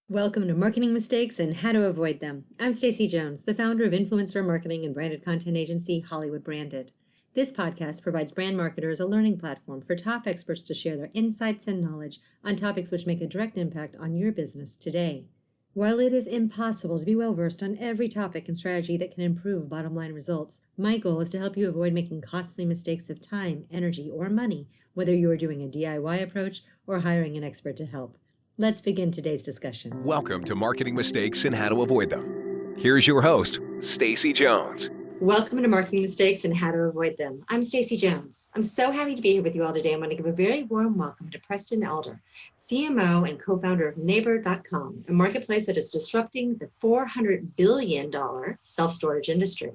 Welcome to Marketing Mistakes and How to Avoid Them. I'm Stacy Jones, the founder of influencer marketing and branded content agency Hollywood Branded. This podcast provides brand marketers a learning platform for top experts to share their insights and knowledge on topics which make a direct impact on your business today. While it is impossible to be well versed on every topic and strategy that can improve bottom line results, my goal is to help you avoid making costly mistakes of time, energy, or money, whether you are doing a DIY approach or hiring an expert to help. Let's begin today's discussion. Welcome to Marketing Mistakes and How to Avoid Them. Here's your host, Stacy Jones. Welcome to Marketing Mistakes and How to Avoid Them. I'm Stacy Jones. I'm so happy to be here with you all today. I want to give a very warm welcome to Preston Alder, CMO and co-founder of Neighbor.com, a marketplace that is disrupting the $400 billion self-storage industry.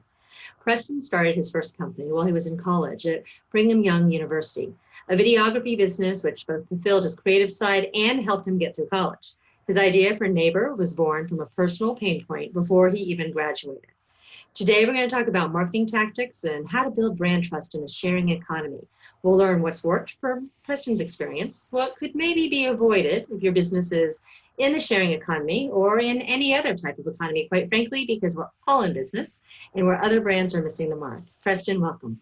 Preston started his first company while he was in college at Brigham Young University, a videography business which both fulfilled his creative side and helped him get through college. His idea for Neighbor was born from a personal pain point before he even graduated. Today, we're going to talk about marketing tactics and how to build brand trust in a sharing economy. We'll learn what's worked from Preston's experience, what could maybe be avoided if your business is in the sharing economy or in any other type of economy, quite frankly, because we're all in business and where other brands are missing the mark. Preston, welcome.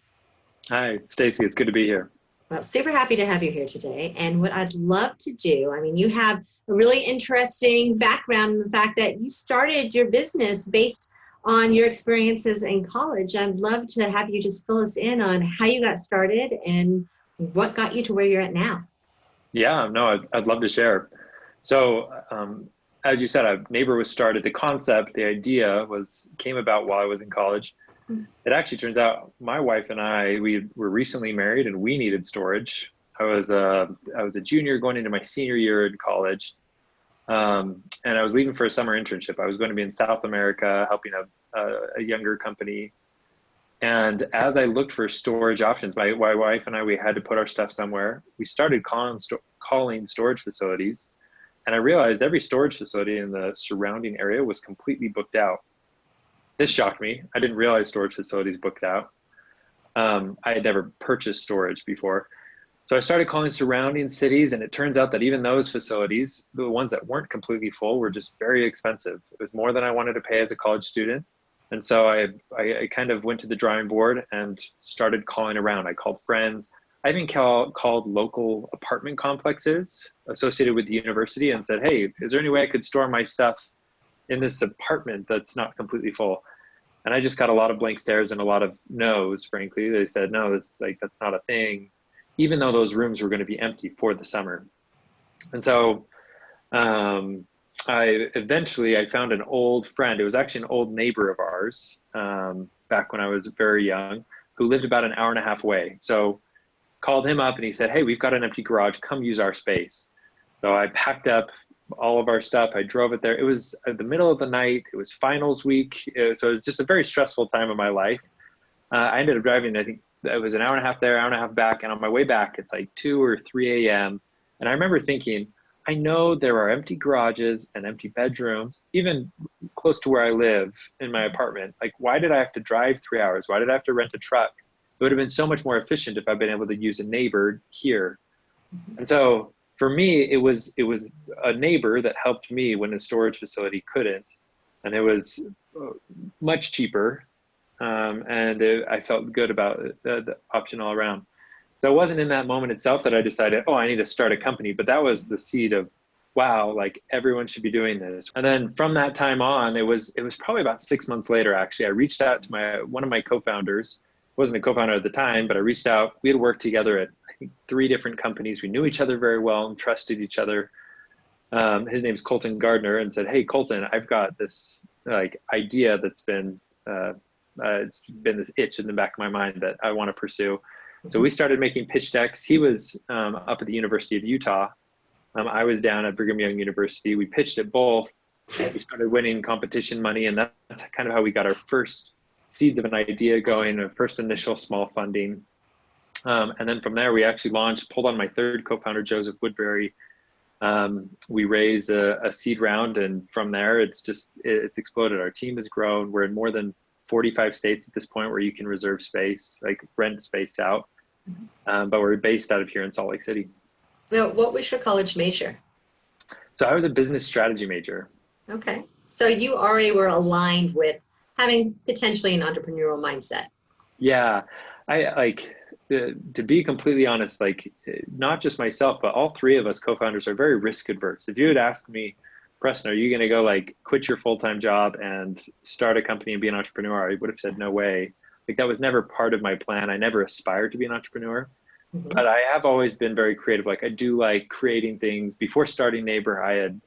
Hi, Stacy. It's good to be here. Well, super happy to have you here today. And what I'd love to do, you have a really interesting background in the fact that you started your business based on your experiences in college. I'd love to have you just fill us in on how you got started and what got you to where you're at now. Yeah, no, I'd love to share. So, as you said, Neighbor was started. The concept, the idea came about while I was in college. It actually turns out my wife and I, we were recently married and we needed storage. I was a junior going into my senior year in college. And I was leaving for a summer internship. I was going to be in South America helping a younger company. And as I looked for storage options, my wife and I, we had to put our stuff somewhere. We started calling storage facilities. And I realized every storage facility in the surrounding area was completely booked out. This shocked me. I didn't realize storage facilities booked out. I had never purchased storage before. So I started calling surrounding cities, and it turns out that even those facilities, the ones that weren't completely full, were just very expensive. It was more than I wanted to pay as a college student. And so I kind of went to the drawing board and started calling around. I called friends. I even called local apartment complexes associated with the university and said, hey, is there any way I could store my stuff in this apartment that's not completely full? And I just got a lot of blank stares and a lot of no's, frankly. They said, no, that's not a thing, even though those rooms were going to be empty for the summer. And so I found an old friend. It was actually an old neighbor of ours back when I was very young, who lived about an hour and a half away. So called him up and he said, hey, we've got an empty garage, come use our space. So I packed up all of our stuff. I drove it there. It was at the middle of the night. It was finals week. So it was just a very stressful time of my life. I ended up driving, I think it was an hour and a half there, hour and a half back. And on my way back, it's like 2 or 3 a.m. And I remember thinking, I know there are empty garages and empty bedrooms, even close to where I live in my apartment. Like, why did I have to drive 3 hours? Why did I have to rent a truck? It would have been so much more efficient if I'd been able to use a neighbor here. And so for me, it was a neighbor that helped me when the storage facility couldn't. And it was much cheaper. I felt good about the option all around. So it wasn't in that moment itself that I decided, I need to start a company, but that was the seed of, wow, like everyone should be doing this. And then from that time on, it was probably about 6 months later, actually, I reached out to one of my co-founders. Wasn't a co-founder at the time, but I reached out. We had worked together at, I think, 3 different companies. We knew each other very well and trusted each other. His name's Colton Gardner, and said, hey, Colton, I've got this idea that's been, it's been this itch in the back of my mind that I want to pursue. So we started making pitch decks. He was up at the University of Utah. I was down at Brigham Young University. We pitched at both. We started winning competition money, and that's kind of how we got our first seeds of an idea going, our first initial small funding. And then from there, we actually pulled on my third co-founder, Joseph Woodbury. We raised a seed round, and from there, it's exploded. Our team has grown. We're in more than 45 states at this point where you can reserve space, like rent space out. But we're based out of here in Salt Lake City. Now, what was your college major? So I was a business strategy major. Okay. So you already were aligned with having potentially an entrepreneurial mindset. Yeah, I like to be completely honest, like not just myself, but all three of us co-founders are very risk adverse. If you had asked me, Preston, are you going to go like quit your full-time job and start a company and be an entrepreneur? I would have said no way. Like that was never part of my plan. I never aspired to be an entrepreneur, Mhm. but I have always been very creative. Like I do like creating things. Before starting Neighbor, I had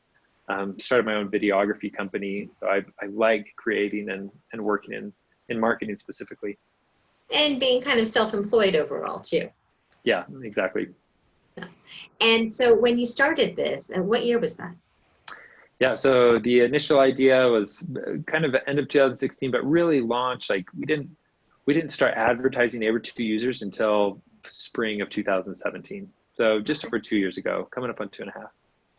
started my own videography company. So I like creating and working in marketing specifically. And being kind of self-employed overall too. Yeah, exactly. Yeah. And so when you started this, and what year was that? Yeah, so the initial idea was kind of the end of 2016, but really launched like we didn't start advertising Neighbor to users until spring of 2017. So just over 2 years ago, coming up on 2.5.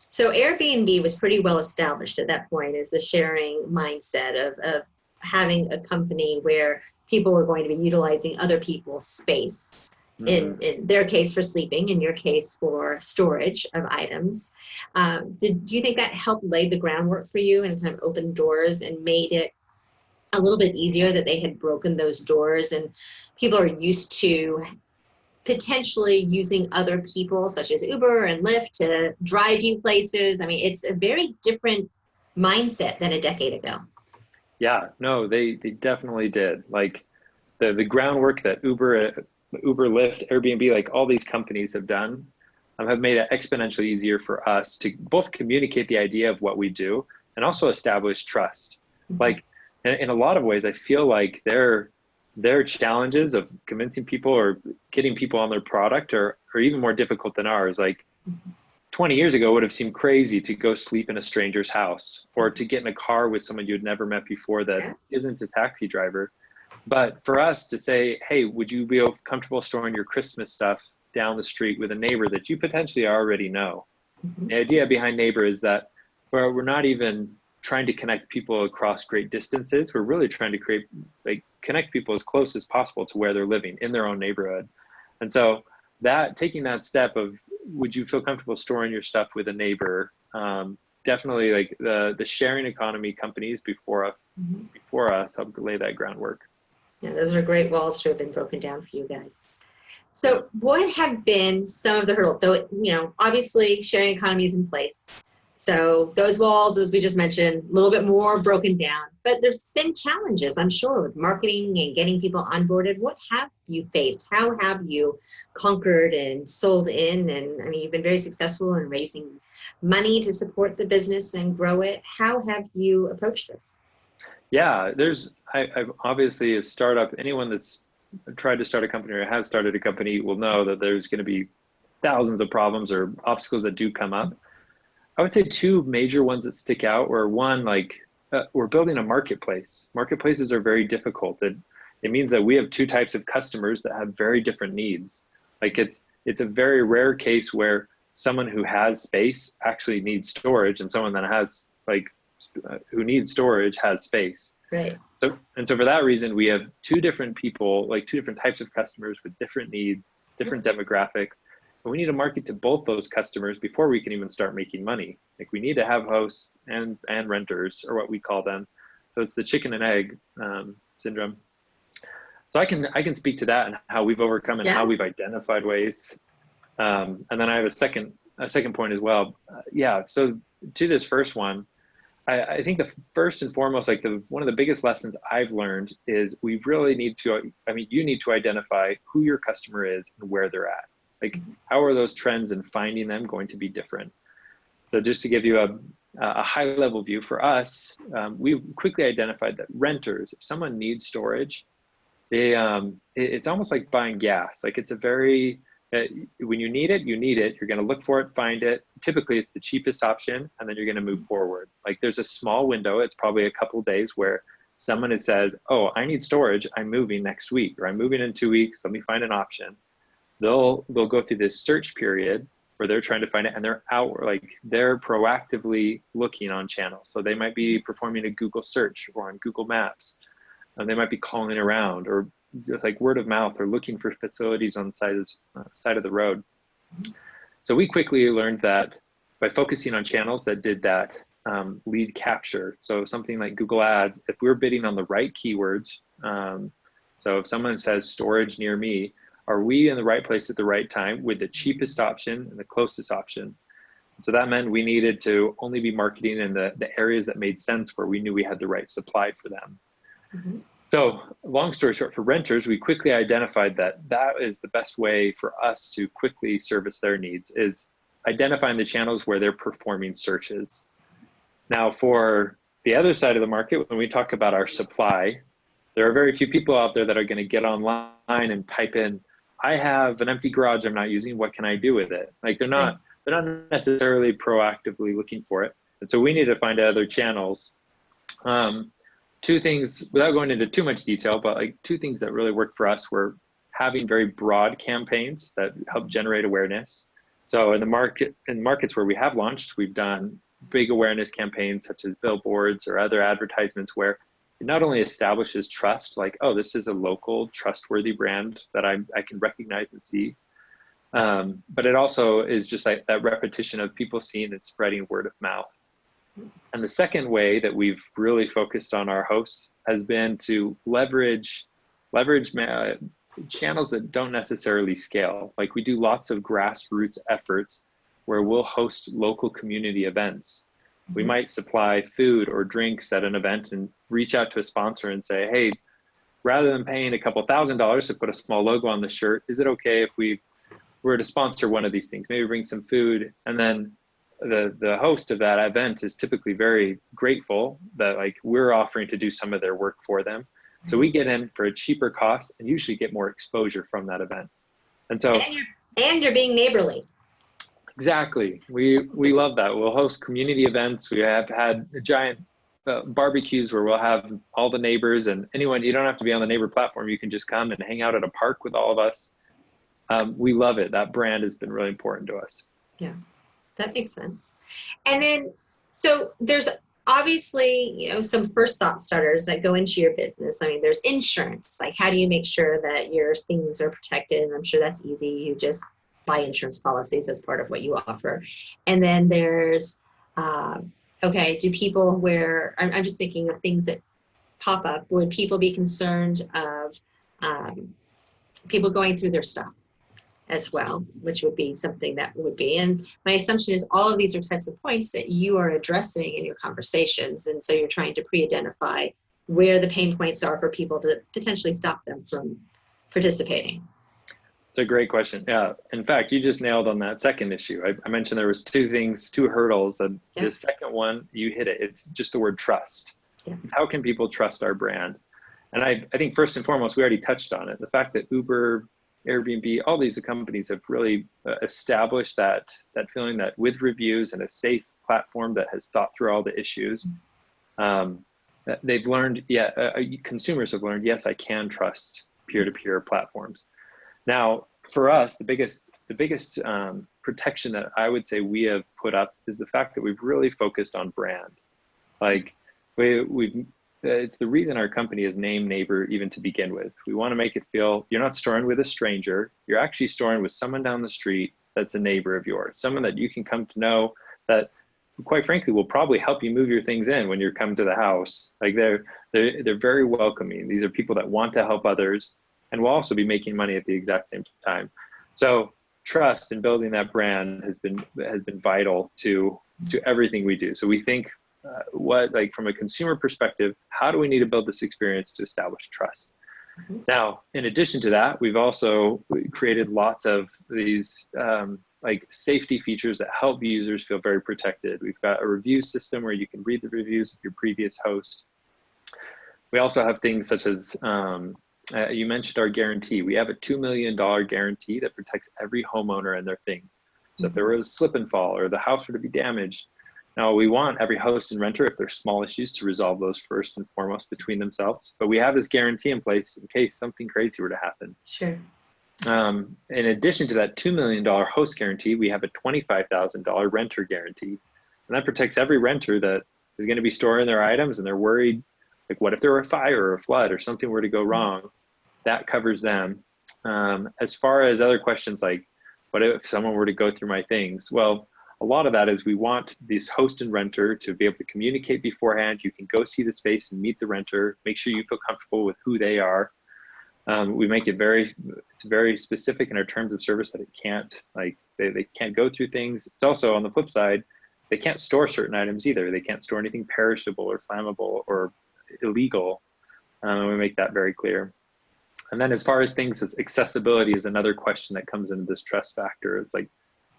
So Airbnb was pretty well established at that point as the sharing mindset of having a company where people were going to be utilizing other people's space. Hmm. In their case for sleeping, in your case for storage of items. Do you think that helped lay the groundwork for you and kind of opened doors and made it a little bit easier that they had broken those doors and people are used to potentially using other people such as Uber and Lyft to drive you places? I mean, it's a very different mindset than a decade ago. Yeah, no, they definitely did. Like the groundwork that Uber, Lyft, Airbnb, like all these companies have done, have made it exponentially easier for us to both communicate the idea of what we do and also establish trust. Mhm. Like in a lot of ways, I feel like their challenges of convincing people or getting people on their product are even more difficult than ours. Like 20 years ago, it would have seemed crazy to go sleep in a stranger's house or to get in a car with someone you'd never met before that Yeah. isn't a taxi driver. But for us to say, hey, would you be comfortable storing your Christmas stuff down the street with a neighbor that you potentially already know? Mhm. The idea behind Neighbor is that we're not even trying to connect people across great distances. We're really trying to connect people as close as possible to where they're living in their own neighborhood. And so that taking that step of would you feel comfortable storing your stuff with a neighbor? Definitely like the sharing economy companies Mhm. before us helped lay that groundwork. Yeah, those are great walls to have been broken down for you guys. Yeah. So, what have been some of the hurdles? So, obviously, sharing economy is in place. So, those walls, as we just mentioned, a little bit more broken down. But there's been challenges, I'm sure, with marketing and getting people onboarded. What have you faced? How have you conquered and sold in? And I mean, you've been very successful in raising money to support the business and grow it. How have you approached this? Yeah, I've obviously a startup, anyone that's tried to start a company or has started a company will know that there's going to be thousands of problems or obstacles that do come up. I would say two major ones that stick out were one, like we're building a marketplace. Marketplaces are very difficult. It means that we have two types of customers that have very different needs. Like it's a very rare case where someone who has space actually needs storage and someone that has who needs storage has space. Right. So for that reason, we have two different people, like two different types of customers with different needs, different demographics. And we need to market to both those customers before we can even start making money. Like we need to have hosts and renters, or what we call them. So it's the chicken and egg syndrome. So I can speak to that and how we've overcome and how Yeah. we've identified ways. And then I have a second point as well. Yeah. So to this first one, I think the first and foremost, like one of the biggest lessons I've learned is we really need to, I mean, you need to identify who your customer is and where they're at. Like, how are those trends and finding them going to be different? So just to give you a high level view for us, we quickly identified that renters, if someone needs storage, it's almost like buying gas. Like it's a very when you need it, you need it. You're going to look for it, find it. Typically, it's the cheapest option, and then you're going to move forward. Like there's a small window. It's probably a couple of days where someone who says, "Oh, I need storage. I'm moving next week, or I'm moving in 2 weeks. Let me find an option." They'll go through this search period where they're trying to find it, and they're proactively looking on channels. So they might be performing a Google search or on Google Maps, and they might be calling around or just like word of mouth or looking for facilities on the side of the road. So we quickly learned that by focusing on channels that did that lead capture. So something like Google Ads, if we're bidding on the right keywords, so if someone says storage near me, are we in the right place at the right time with the cheapest option and the closest option? So that meant we needed to only be marketing in the areas that made sense, where we knew we had the right supply for them. Mm-hmm. So long story short, for renters, we quickly identified that that is the best way for us to quickly service their needs, is identifying the channels where they're performing searches. Now, for the other side of the market, when we talk about our supply, there are very few people out there that are going to get online and type in, I have an empty garage I'm not using, what can I do with it? Like they're not necessarily proactively looking for it. And so we need to find other channels. Two things, without going into too much detail, but like two things that really worked for us were having very broad campaigns that help generate awareness. So in markets where we have launched, we've done big awareness campaigns such as billboards or other advertisements, where it not only establishes trust, like, oh, this is a local trustworthy brand that I can recognize and see, but it also is just like that repetition of people seeing and spreading word of mouth. And the second way that we've really focused on our hosts has been to leverage channels that don't necessarily scale. Like we do lots of grassroots efforts where we'll host local community events. We might supply food or drinks at an event and reach out to a sponsor and say, hey, rather than paying a couple $1,000s to put a small logo on the shirt, is it okay if we were to sponsor one of these things? Maybe bring some food. And then the host of that event is typically very grateful that like we're offering to do some of their work for them. So we get in for a cheaper cost and usually get more exposure from that event. And so and you're being neighborly. Exactly. We love that. We'll host community events. We have had giant barbecues where we'll have all the neighbors and anyone. You don't have to be on the neighbor platform. You can just come and hang out at a park with all of us. We love it. That brand has been really important to us. Yeah, that makes sense. And then, so there's obviously, some first thought starters that go into your business. I mean, there's insurance. Like, how do you make sure that your things are protected? And I'm sure that's easy. You just buy insurance policies as part of what you offer. And then there's, do people I'm just thinking of things that pop up. Would people be concerned of people going through their stuff as well, which would be something that would be. And my assumption is all of these are types of points that you are addressing in your conversations. And so you're trying to pre-identify where the pain points are for people to potentially stop them from participating. It's a great question. Yeah. In fact, you just nailed on that second issue. I mentioned there was two hurdles, and the second one, you hit it. It's just the word trust. Yeah. How can people trust our brand? And I think first and foremost, we already touched on it. The fact that Uber, Airbnb, all these companies have really established that feeling that with reviews and a safe platform that has thought through all the issues, that they've learned, consumers have learned, yes, I can trust peer-to-peer platforms. Now, for us, the biggest protection that I would say we have put up is the fact that we've really focused on brand. Like it's the reason our company is named Neighbor even to begin with. We want to make it feel you're not storing with a stranger. You're actually storing with someone down the street that's a neighbor of yours, someone that you can come to know that, quite frankly, will probably help you move your things in when you're coming to the house. Like they're very welcoming. These are people that want to help others and will also be making money at the exact same time. So trust and building that brand has been vital to everything we do. So we think from a consumer perspective, how do we need to build this experience to establish trust? Mm-hmm. Now, in addition to that, we've also created lots of these safety features that help users feel very protected. We've got a review system where you can read the reviews of your previous host. We also have things such as, you mentioned our guarantee. We have a $2 million guarantee that protects every homeowner and their things. So if there was a slip and fall or the house were to be damaged, now we want every host and renter, if there's small issues, to resolve those first and foremost between themselves. But we have this guarantee in place in case something crazy were to happen. Sure. In addition to that $2 million host guarantee, we have a $25,000 renter guarantee. And that protects every renter that is going to be storing their items and they're worried, like what if there were a fire or a flood or something were to go wrong? That covers them. As far as other questions like, what if someone were to go through my things? Well, a a lot of that is we want this host and renter to be able to communicate beforehand. You can go see the space and meet the renter, make sure you feel comfortable with who they are. We make it it's very specific in our terms of service that it can't, like, they can't go through things. It's also, on the flip side, they can't store certain items either. They can't store anything perishable or flammable or illegal. And we make that very clear. And then as far as things as accessibility is another question that comes into this trust factor. It's like,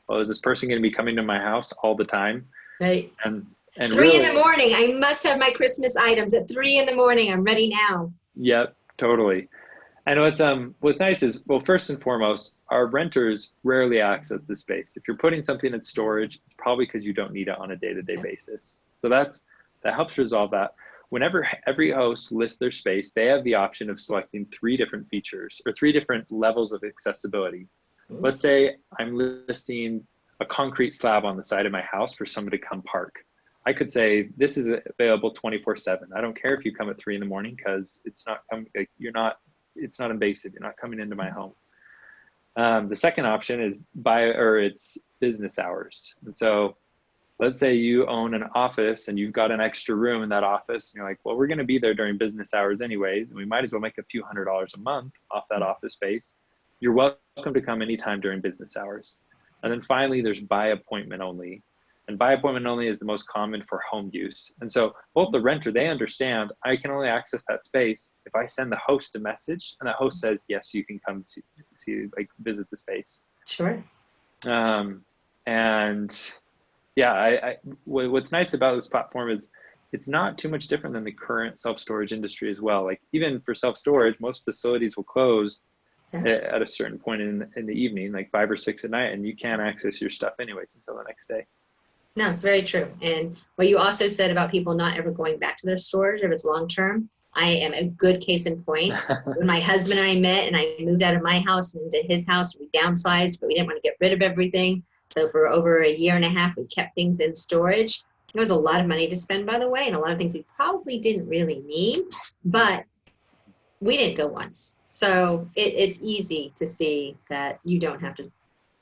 well, is this person going to be coming to my house all the time? Right. And 3 really, in the morning, I must have my Christmas items at 3 in the morning. I'm ready now. Yep, totally. And what's nice is, well, first and foremost, our renters rarely access the space. If you're putting something in storage, it's probably because you don't need it on a day-to-day basis. So that helps resolve that. Whenever every host lists their space, they have the option of selecting 3 different features or 3 different levels of accessibility. Let's say I'm listing a concrete slab on the side of my house for somebody to come park. I could say, this is available 24/7. I don't care if you come at 3 in the morning, because it's not invasive. You're not coming into my home. The second option is it's business hours. And so let's say you own an office and you've got an extra room in that office, and you're like, well, we're going to be there during business hours anyways, and we might as well make a few $100s a month off that office space. You're welcome to come anytime during business hours. And then finally, there's by appointment only. And by appointment only is the most common for home use. And so both the renter, they understand, I can only access that space if I send the host a message and that host says, yes, you can come visit the space. Sure. And yeah, what's nice about this platform is it's not too much different than the current self-storage industry as well. Like, even for self-storage, most facilities will close at a certain point in the evening, like 5 or 6 at night, and you can't access your stuff anyways until the next day. No, it's very true. And what you also said about people not ever going back to their storage if it's long-term, I am a good case in point. When my husband and I met and I moved out of my house and into his house, we downsized, but we didn't want to get rid of everything. So for over 1.5 years, we kept things in storage. It was a lot of money to spend, by the way, and a lot of things we probably didn't really need, but we didn't go once. So it's easy to see that you don't have to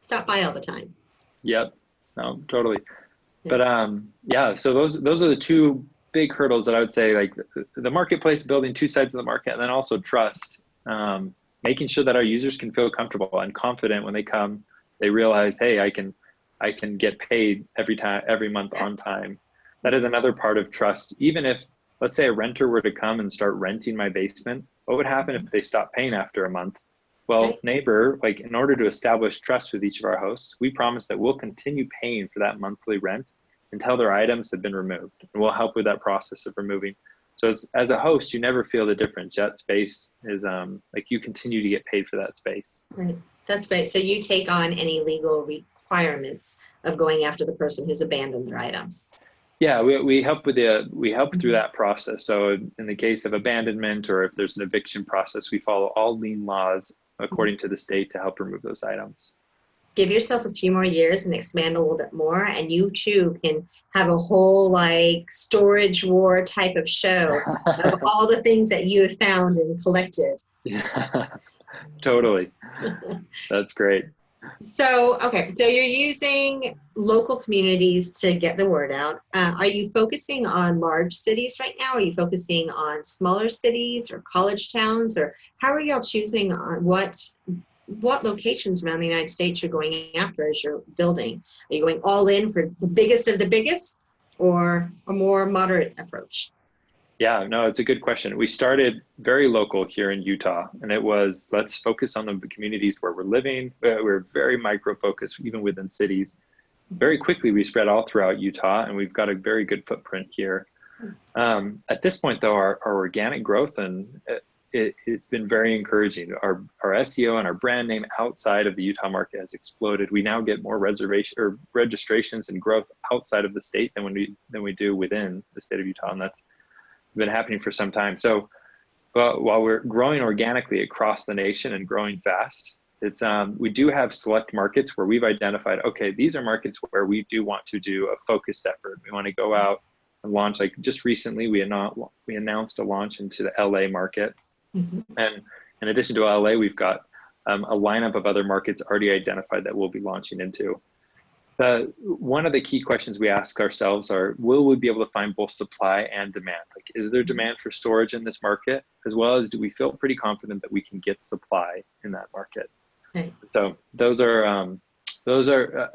stop by all the time. Yep, no, totally. But yeah, so those are the 2 big hurdles that I would say, like the marketplace, building 2 sides of the market, and then also trust, making sure that our users can feel comfortable and confident when they come. They realize, hey, I can get paid every month on time. That is another part of trust. Even if, let's say, a renter were to come and start renting my basement, what would happen if they stopped paying after a month? Well, neighbor, like, in order to establish trust with each of our hosts, we promise that we'll continue paying for that monthly rent until their items have been removed, and we'll help with that process of removing. So as a host, you never feel the difference. That space is like, you continue to get paid for that space. Right. That's great. So you take on any legal requirements of going after the person who's abandoned their items. Yeah, we help through that process. So in the case of abandonment, or if there's an eviction process, we follow all lien laws according to the state to help remove those items. Give yourself a few more years and expand a little bit more, and you too can have a whole like storage war type of show of all the things that you have found and collected. Yeah, totally. That's great. So, okay, so you're using local communities to get the word out. Are you focusing on large cities right now? Are you focusing on smaller cities or college towns? Or how are y'all choosing on what locations around the United States you're going after as you're building? Are you going all in for the biggest of the biggest, or a more moderate approach? Yeah, no, it's a good question. We started very local here in Utah, and it was, let's focus on the communities where we're living. We're very micro-focused, even within cities. Very quickly, we spread all throughout Utah, and we've got a very good footprint here. At this point, though, our organic growth, and it's been very encouraging. Our SEO and our brand name outside of the Utah market has exploded. We now get more registrations and growth outside of the state than we do within the state of Utah, and that's been happening for some time. So while we're growing organically across the nation and growing fast, it's we do have select markets where we've identified, okay, these are markets where we do want to do a focused effort. We want to go out and launch. Like just recently, we announced a launch into the LA market. Mm-hmm. And in addition to LA, we've got a lineup of other markets already identified that we'll be launching into. One of the key questions we ask ourselves are, will we be able to find both supply and demand? Like, is there demand for storage in this market, as well as do we feel pretty confident that we can get supply in that market? Right. So those are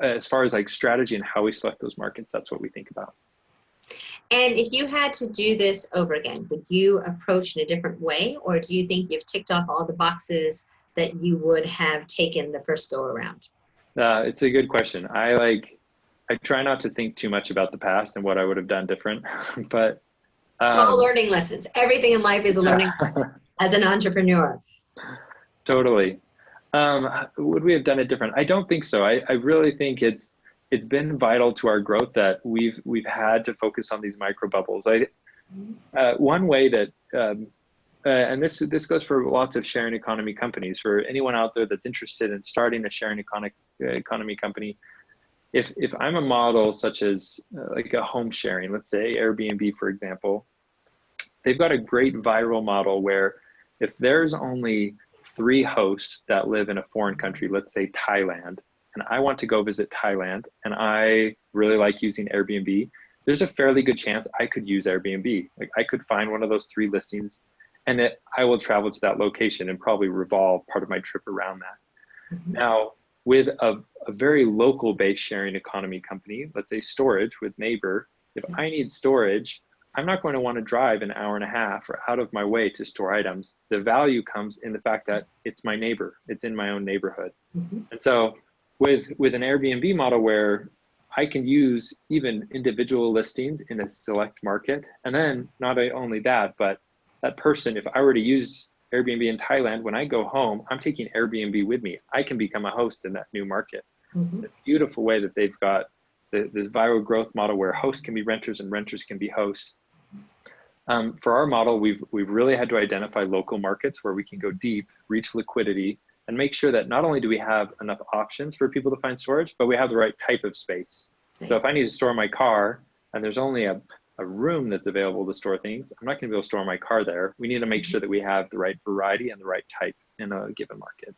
as far as like strategy and how we select those markets, that's what we think about. And if you had to do this over again, would you approach in a different way, or do you think you've ticked off all the boxes that you would have taken the first go around? It's a good question. I try not to think too much about the past and what I would have done different, but it's all learning lessons. Everything in life is a learning lesson as an entrepreneur. Totally. Would we have done it different? I don't think so. I really think it's been vital to our growth that we've had to focus on these micro bubbles. One way that and this goes for lots of sharing economy companies. For anyone out there that's interested in starting a sharing economy company, if I'm a model such as like a home sharing, let's say Airbnb, for example, they've got a great viral model where if there's only 3 hosts that live in a foreign country, let's say Thailand, and I want to go visit Thailand and I really like using Airbnb, there's a fairly good chance I could use Airbnb. Like, I could find one of those 3 listings and I will travel to that location and probably revolve part of my trip around that. Mm-hmm. Now, with a very local based sharing economy company, let's say storage with Neighbor, if I need storage, I'm not going to want to drive an hour and a half or out of my way to store items. The value comes in the fact that it's my neighbor, it's in my own neighborhood. Mm-hmm. And so with an Airbnb model where I can use even individual listings in a select market, and then not only that, but that person, if I were to use Airbnb in Thailand, when I go home, I'm taking Airbnb with me. I can become a host in that new market. Mm-hmm. It's a beautiful way that they've got this viral growth model where hosts can be renters and renters can be hosts. For our model, we've really had to identify local markets where we can go deep, reach liquidity, and make sure that not only do we have enough options for people to find storage, but we have the right type of space. Right. So if I need to store my car and there's only a room that's available to store things, I'm not going to be able to store my car there. We need to make sure that we have the right variety and the right type in a given market.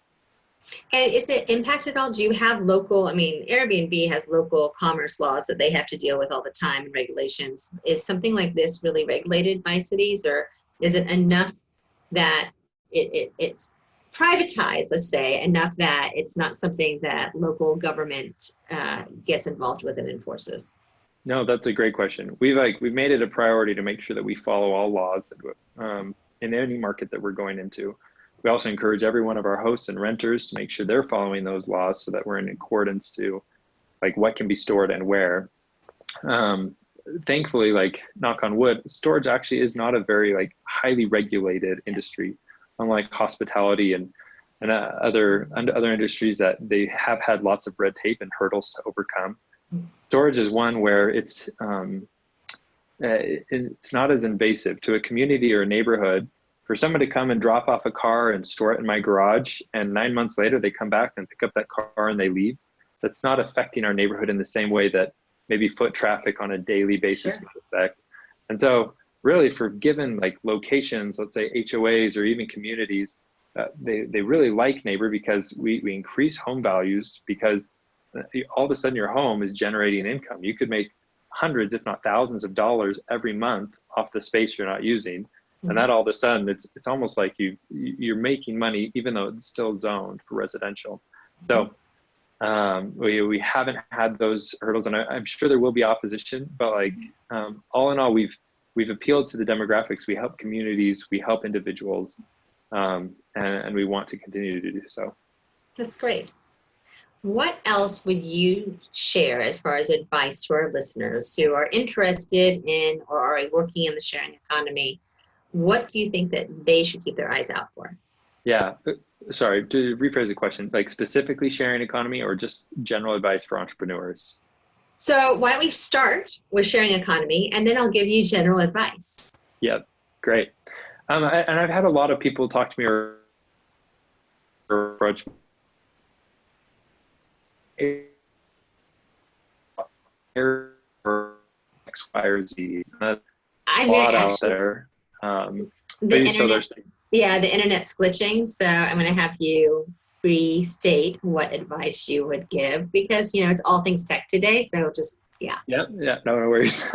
And is it impacted at all? Do you have local, Airbnb has local commerce laws that they have to deal with all the time and regulations. Is something like this really regulated by cities, or is it enough that it's privatized, let's say, enough that it's not something that local government gets involved with and enforces? No, that's a great question. We've made it a priority to make sure that we follow all laws in any market that we're going into. We also encourage every one of our hosts and renters to make sure they're following those laws so that we're in accordance to like what can be stored and where. Thankfully, like, knock on wood, storage actually is not a very like highly regulated industry, unlike hospitality and other industries that they have had lots of red tape and hurdles to overcome. Storage is one where it's not as invasive to a community or a neighborhood. For someone to come and drop off a car and store it in my garage, and 9 months later they come back and pick up that car and they leave, that's not affecting our neighborhood in the same way that maybe foot traffic on a daily basis might affect. And so really, for given like locations, let's say HOAs or even communities, they really like Neighbor because we increase home values, because all of a sudden your home is generating income. You could make hundreds, if not thousands of dollars every month off the space you're not using. And that all of a sudden, it's almost like you're making money, even though it's still zoned for residential. So we haven't had those hurdles, and I'm sure there will be opposition. But like all in all, we've appealed to the demographics. We help communities, we help individuals, and we want to continue to do so. That's great. What else would you share as far as advice to our listeners who are interested in or are working in the sharing economy? What do you think that they should keep their eyes out for? Yeah, sorry, to rephrase the question, like specifically sharing economy or just general advice for entrepreneurs? So why don't we start with sharing economy, and then I'll give you general advice. Yeah, great. And I've had a lot of people talk to me or approach me X, Y, or Z. A lot out there. The internet's glitching, so I'm going to have you restate what advice you would give? Because, it's all things tech today. So just, yeah. Yeah, no worries.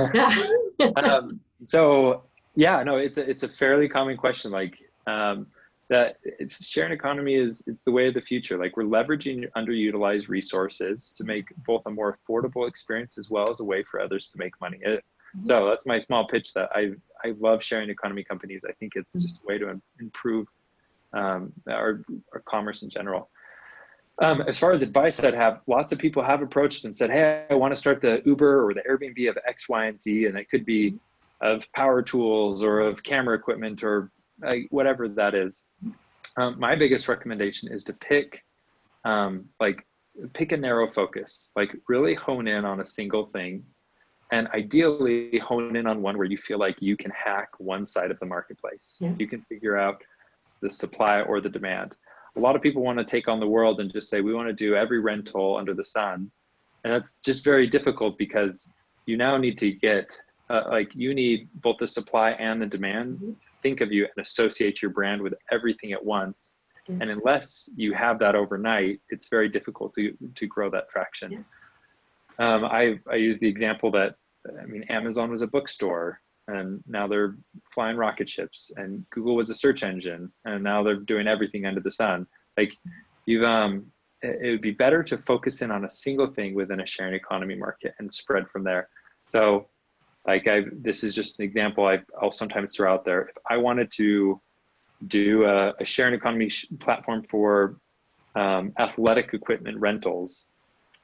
So yeah, no, it's a fairly common question. Like that sharing economy it's the way of the future. Like we're leveraging underutilized resources to make both a more affordable experience as well as a way for others to make money. So that's my small pitch that I love sharing economy companies. I think it's just a way to improve our commerce in general. As far as advice, I'd have lots of people have approached and said, hey, I want to start the Uber or the Airbnb of X, Y, and Z. And it could be of power tools or of camera equipment or whatever that is. My biggest recommendation is to pick a narrow focus, like really hone in on a single thing, and ideally hone in on one where you feel like you can hack one side of the marketplace. Yeah. You can figure out the supply or the demand. A lot of people want to take on the world and just say, we want to do every rental under the sun. And that's just very difficult because you now need to get, you need both the supply and the demand. Think of you and associate your brand with everything at once. And unless you have that overnight, it's very difficult to grow that traction. I use the example that, Amazon was a bookstore and now they're flying rocket ships, and Google was a search engine and now they're doing everything under the sun. Like it would be better to focus in on a single thing within a sharing economy market and spread from there. So this is just an example I'll sometimes throw out there. If I wanted to do a sharing economy platform for athletic equipment rentals,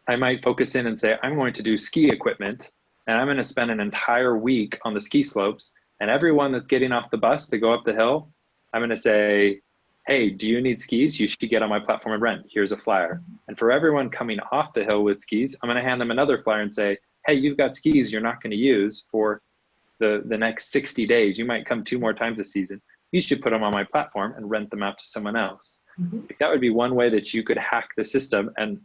I might focus in and say, I'm going to do ski equipment, and I'm going to spend an entire week on the ski slopes, and everyone that's getting off the bus to go up the hill, I'm going to say, hey, do you need skis? You should get on my platform and rent. Here's a flyer. And for everyone coming off the hill with skis, I'm going to hand them another flyer and say, hey, you've got skis you're not going to use for the next 60 days. You might come 2 more times a season. You should put them on my platform and rent them out to someone else. That would be one way that you could hack the system and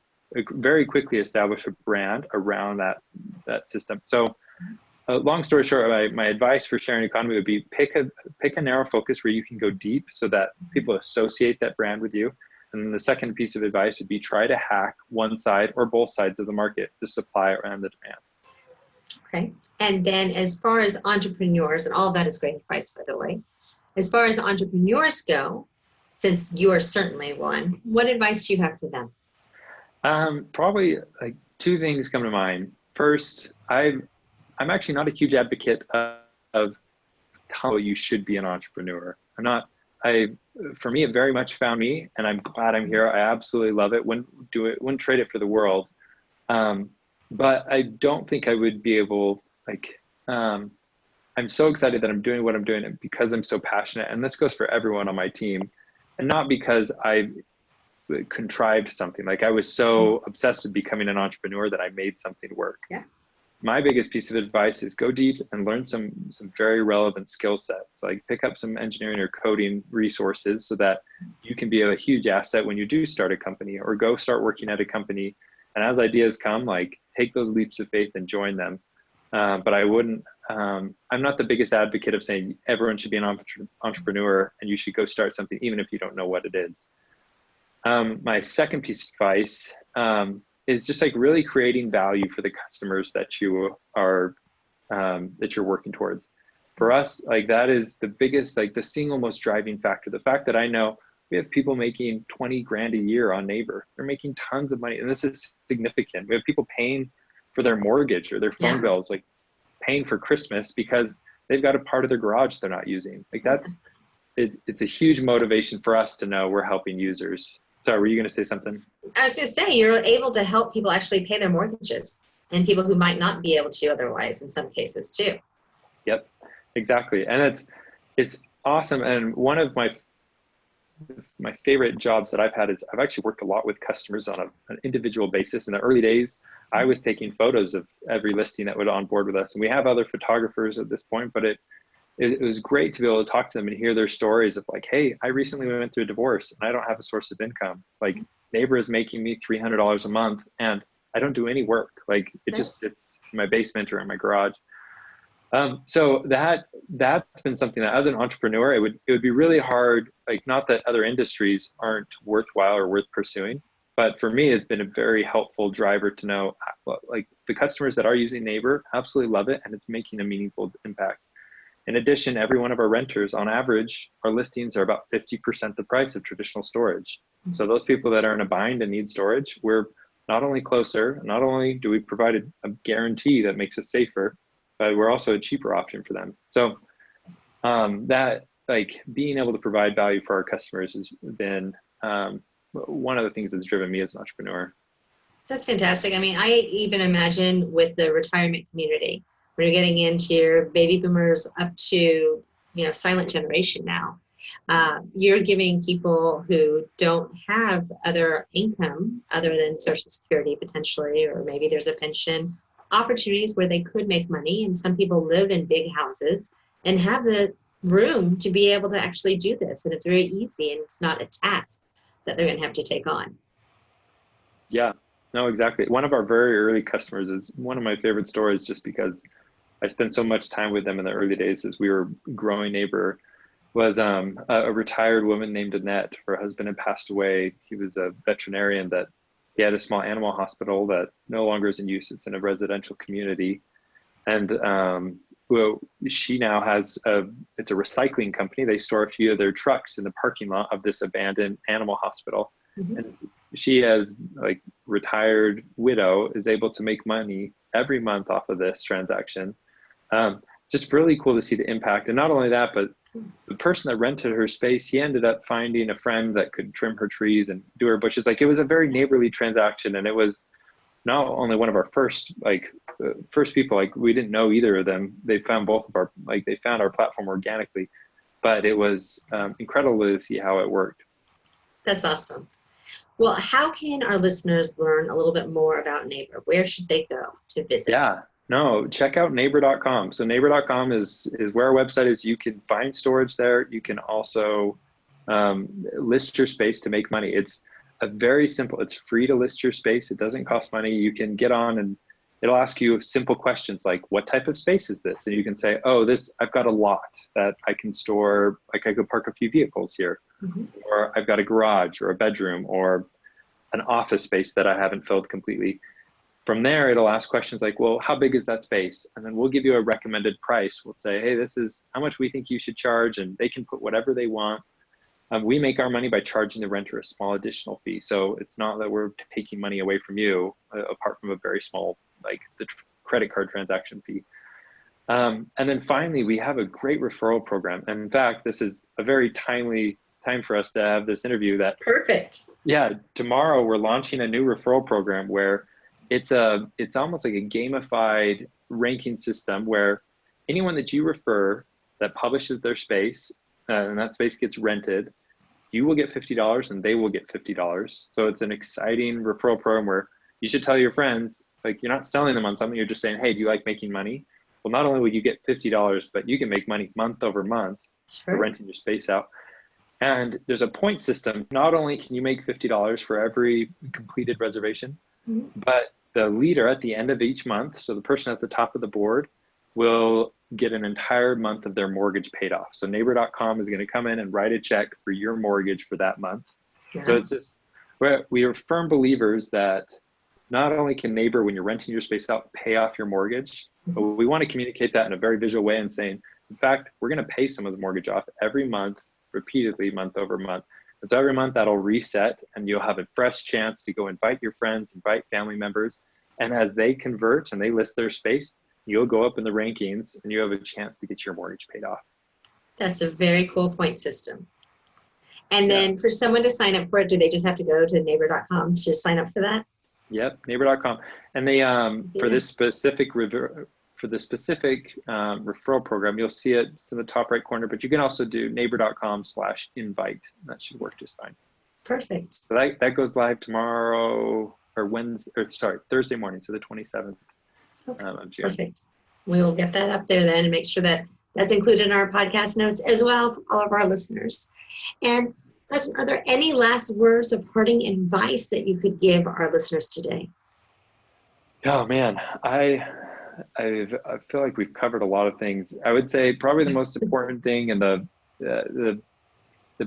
very quickly establish a brand around that system. So long story short, my advice for sharing economy would be pick a narrow focus where you can go deep so that people associate that brand with you. And then the second piece of advice would be try to hack one side or both sides of the market, the supply and the demand. Okay. And then as far as entrepreneurs, and all of that is great advice, by the way, as far as entrepreneurs go, since you are certainly one, what advice do you have for them? Probably 2 things come to mind. First, I'm actually not a huge advocate of how you should be an entrepreneur. For me, it very much found me, and I'm glad I'm here. I absolutely love it. Wouldn't trade it for the world. But I don't think I would be able, I'm so excited that I'm doing what I'm doing because I'm so passionate. And this goes for everyone on my team, and not because I contrived something. I was so obsessed with becoming an entrepreneur that I made something work. Yeah. My biggest piece of advice is go deep and learn some very relevant skill sets. Pick up some engineering or coding resources so that you can be a huge asset when you do start a company, or go start working at a company. And as ideas come, take those leaps of faith and join them. But I wouldn't, I'm not the biggest advocate of saying everyone should be an entrepreneur and you should go start something, even if you don't know what it is. My second piece of advice is just really creating value for the customers that you are, that you're working towards. For us, that is the biggest, the single most driving factor. The fact that I know we have people making 20 grand a year on Neighbor. They're making tons of money, and this is significant. We have people paying for their mortgage or their phone bills, paying for Christmas because they've got a part of their garage they're not using. It's a huge motivation for us to know we're helping users. Sorry, were you going to say something? I was going to say, you're able to help people actually pay their mortgages, and people who might not be able to otherwise in some cases too. Yep, exactly. And it's awesome. And one of my favorite jobs that I've had is I've actually worked a lot with customers on an individual basis. In the early days, I was taking photos of every listing that would on board with us. And we have other photographers at this point, but it was great to be able to talk to them and hear their stories of hey, I recently went through a divorce and I don't have a source of income. Neighbor is making me $300 a month and I don't do any work. It just sits in my basement or in my garage. So that's been something that, as an entrepreneur, it would be really hard. Like, not that other industries aren't worthwhile or worth pursuing, but for me, it's been a very helpful driver to know, like, the customers that are using Neighbor absolutely love it, and it's making a meaningful impact. In addition, every one of our renters, on average, our listings are about 50% the price of traditional storage. So those people that are in a bind and need storage, we're not only closer, not only do we provide a guarantee that makes us safer, but we're also a cheaper option for them. So that, like, being able to provide value for our customers has been one of the things that's driven me as an entrepreneur. That's fantastic. I mean, I even imagine with the retirement community, when you're getting into your baby boomers up to, silent generation now, you're giving people who don't have other income other than Social Security potentially, or maybe there's a pension, opportunities where they could make money. And some people live in big houses and have the room to be able to actually do this. And it's very easy, and it's not a task that they're going to have to take on. Yeah, no, exactly. One of our very early customers is one of my favorite stories, just because I spent so much time with them in the early days as we were growing Neighbor. Was a retired woman named Annette. Her husband had passed away. He was a veterinarian that he had a small animal hospital that no longer is in use. It's in a residential community. And well, she now has it's a recycling company. They store a few of their trucks in the parking lot of this abandoned animal hospital. Mm-hmm. And she, as like retired widow, is able to make money every month off of this transaction. Just really cool to see the impact. And not only that, but the person that rented her space, he ended up finding a friend that could trim her trees and do her bushes. Like, it was a very neighborly transaction. And it was not only one of our first people, like, we didn't know either of them. They found both of our, like, they found our platform organically, but it was incredible to see how it worked. That's awesome. Well, how can our listeners learn a little bit more about Neighbor? Where should they go to visit? Yeah. No, check out neighbor.com. So neighbor.com is where our website is. You can find storage there. You can also list your space to make money. It's a very simple, it's free to list your space. It doesn't cost money. You can get on and it'll ask you simple questions like, what type of space is this? And you can say, oh, I've got a lot that I can store, like I could park a few vehicles here. Mm-hmm. Or I've got a garage or a bedroom or an office space that I haven't filled completely. From there, it'll ask questions like, well, how big is that space? And then we'll give you a recommended price. We'll say, hey, this is how much we think you should charge, and they can put whatever they want. We make our money by charging the renter a small additional fee. So it's not that we're taking money away from you, apart from a very small, like the credit card transaction fee. And then finally, we have a great referral program. And in fact, this is a very timely time for us to have this interview. Perfect. Yeah, tomorrow we're launching a new referral program where it's almost like a gamified ranking system where anyone that you refer that publishes their space and that space gets rented, you will get $50 and they will get $50. So it's an exciting referral program where you should tell your friends, like, you're not selling them on something, you're just saying, hey, do you like making money? Well, not only will you get $50, but you can make money month over month for renting your space out. And there's a point system. Not only can you make $50 for every completed reservation, but the leader at the end of each month, so the person at the top of the board, will get an entire month of their mortgage paid off. So neighbor.com is going to come in and write a check for your mortgage for that month. Yeah. So it's just, we are firm believers that not only can Neighbor, when you're renting your space out, pay off your mortgage, but we want to communicate that in a very visual way and saying, in fact, we're going to pay someone's mortgage off every month, repeatedly, month over month. And so every month that'll reset and you'll have a fresh chance to go invite your friends, invite family members. And as they convert and they list their space, you'll go up in the rankings and you have a chance to get your mortgage paid off. That's a very cool point system. And then for someone to sign up for it, do they just have to go to neighbor.com to sign up for that? Yep, neighbor.com. And they, for this specific referral program, you'll see it's in the top right corner, but you can also do neighbor.com/invite. That should work just fine. Perfect. So that goes live tomorrow or Thursday morning, so the 27th. Okay. Perfect. We will get that up there then and make sure that that's included in our podcast notes as well for all of our listeners. And Preston, are there any last words of parting advice that you could give our listeners today? Oh man, I feel like we've covered a lot of things. I would say probably the most important thing and the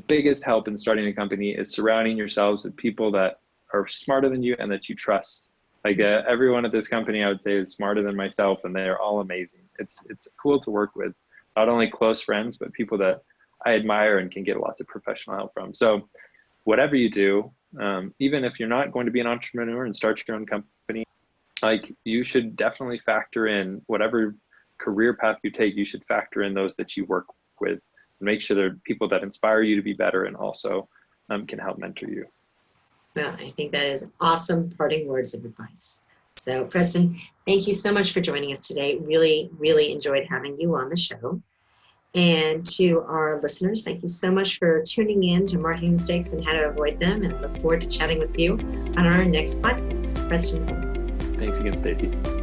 biggest help in starting a company is surrounding yourselves with people that are smarter than you and that you trust. Like everyone at this company, I would say, is smarter than myself, and they're all amazing. It's cool to work with, not only close friends, but people that I admire and can get lots of professional help from. So whatever you do, even if you're not going to be an entrepreneur and start your own company, like you should definitely factor in whatever career path you take, you should factor in those that you work with and make sure they're people that inspire you to be better and also can help mentor you. Well, I think that is awesome parting words of advice. So Preston, thank you so much for joining us today. Really, really enjoyed having you on the show. And to our listeners, thank you so much for tuning in to Marketing Mistakes and How to Avoid Them. And I look forward to chatting with you on our next podcast. Preston, thanks. Thanks again, Stacy.